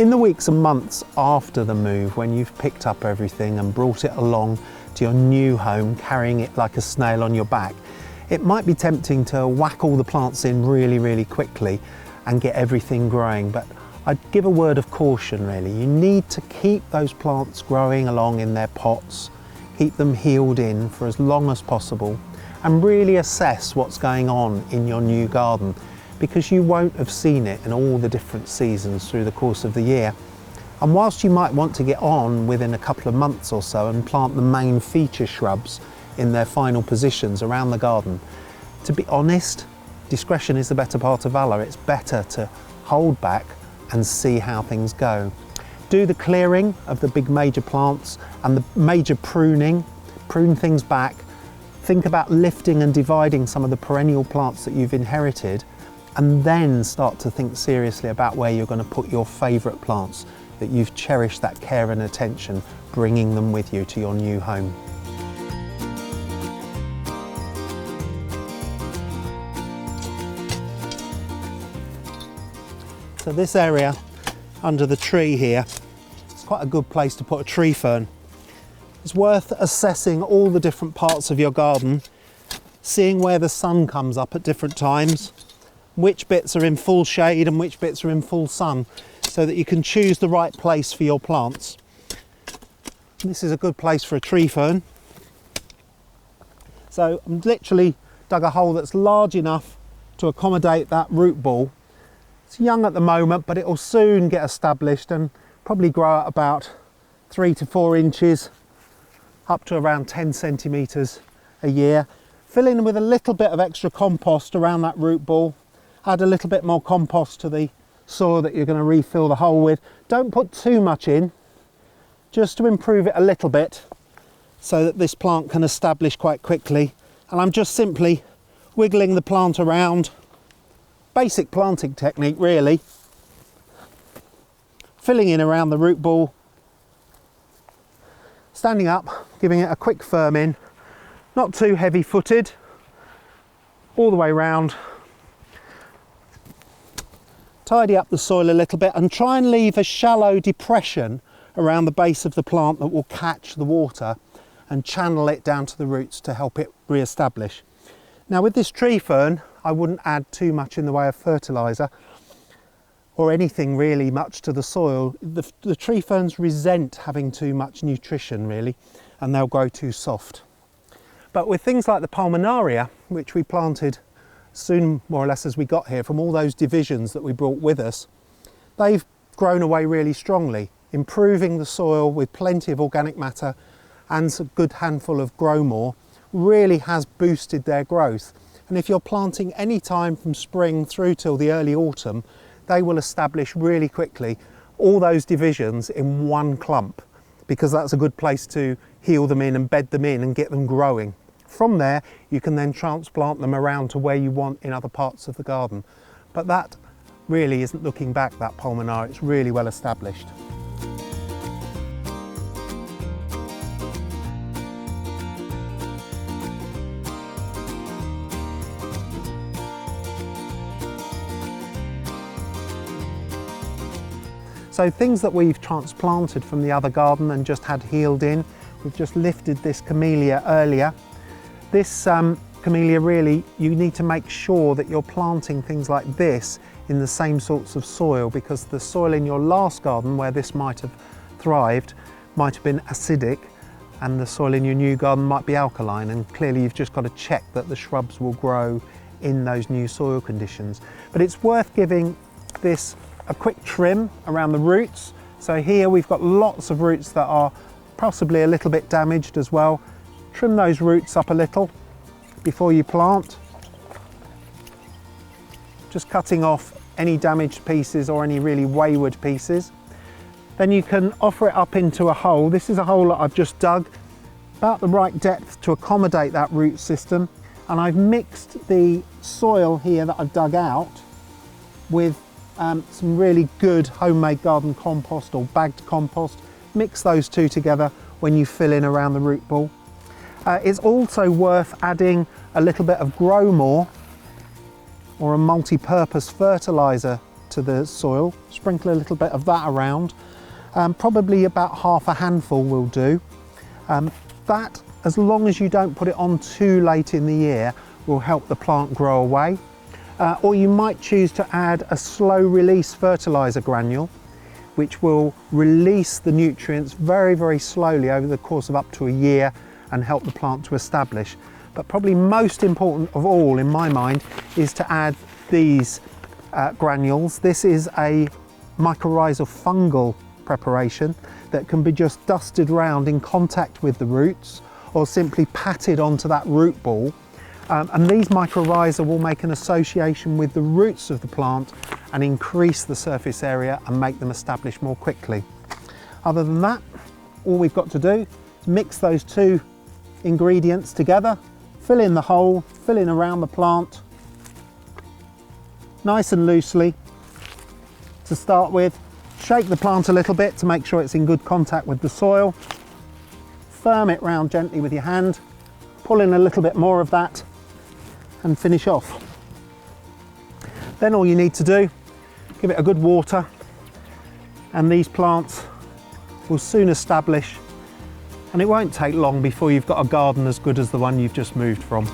In the weeks and months after the move, when you've picked up everything and brought it along to your new home, carrying it like a snail on your back, it might be tempting to whack all the plants in really quickly and get everything growing. But I'd give a word of caution really. You need to keep those plants growing along in their pots, keep them heeled in for as long as possible, and really assess what's going on in your new garden, because you won't have seen it in all the different seasons through the course of the year. And whilst you might want to get on within a couple of months or so and plant the main feature shrubs in their final positions around the garden, to be honest, discretion is the better part of valour. It's better to hold back and see how things go. Do the clearing of the big major plants and the major pruning, prune things back. Think about lifting and dividing some of the perennial plants that you've inherited, and then start to think seriously about where you're going to put your favourite plants that you've cherished that care and attention, bringing them with you to your new home. So this area under the tree here, it's quite a good place to put a tree fern. It's worth assessing all the different parts of your garden, seeing where the sun comes up at different times, which bits are in full shade and which bits are in full sun, so that you can choose the right place for your plants. This is a good place for a tree fern. So I'm literally dug a hole that's large enough to accommodate that root ball. It's young at the moment, but it will soon get established and probably grow at about 3 to 4 inches, up to around 10 centimetres a year. Fill in with a little bit of extra compost around that root ball. Add a little bit more compost to the soil that you're going to refill the hole with. Don't put too much in, just to improve it a little bit so that this plant can establish quite quickly. And I'm just simply wiggling the plant around. Basic planting technique really. Filling in around the root ball. Standing up, giving it a quick firm in. Not too heavy footed. All the way round. Tidy up the soil a little bit and try and leave a shallow depression around the base of the plant that will catch the water and channel it down to the roots to help it re-establish. Now with this tree fern, I wouldn't add too much in the way of fertiliser or anything really much to the soil. The tree ferns resent having too much nutrition really, and they'll grow too soft. But with things like the Pulmonaria, which we planted soon more or less as we got here from all those divisions that we brought with us, they've grown away really strongly, improving the soil with plenty of organic matter and a good handful of grow more. Really has boosted their growth. And if you're planting any time from spring through till the early autumn, they will establish really quickly all those divisions in one clump, because that's a good place to heel them in and bed them in and get them growing. From there, you can then transplant them around to where you want in other parts of the garden. But that really isn't looking back, that Pulmonaria, it's really well established. So things that we've transplanted from the other garden and just had healed in, we've just lifted this camellia earlier. This camellia really, you need to make sure that you're planting things like this in the same sorts of soil, because the soil in your last garden where this might have thrived might have been acidic, and the soil in your new garden might be alkaline, and clearly you've just got to check that the shrubs will grow in those new soil conditions. But it's worth giving this a quick trim around the roots. So here we've got lots of roots that are possibly a little bit damaged as well. Trim those roots up a little before you plant. Just cutting off any damaged pieces or any really wayward pieces. Then you can offer it up into a hole. This is a hole that I've just dug, about the right depth to accommodate that root system. And I've mixed the soil here that I've dug out with some really good homemade garden compost or bagged compost. Mix those two together when you fill in around the root ball. It's also worth adding a little bit of grow more or a multi-purpose fertiliser to the soil. Sprinkle a little bit of that around. Probably about half a handful will do. That, as long as you don't put it on too late in the year, will help the plant grow away. Or you might choose to add a slow release fertilizer granule, which will release the nutrients very, very slowly over the course of up to a year and help the plant to establish. But probably most important of all in my mind is to add these granules. This is a mycorrhizal fungal preparation that can be just dusted round in contact with the roots or simply patted onto that root ball. And these mycorrhiza will make an association with the roots of the plant and increase the surface area and make them establish more quickly. Other than that, all we've got to do is mix those two ingredients together, fill in the hole, fill in around the plant, nice and loosely to start with. Shake the plant a little bit to make sure it's in good contact with the soil. Firm it round gently with your hand, pull in a little bit more of that and finish off. Then all you need to do, give it a good water, and these plants will soon establish, and it won't take long before you've got a garden as good as the one you've just moved from.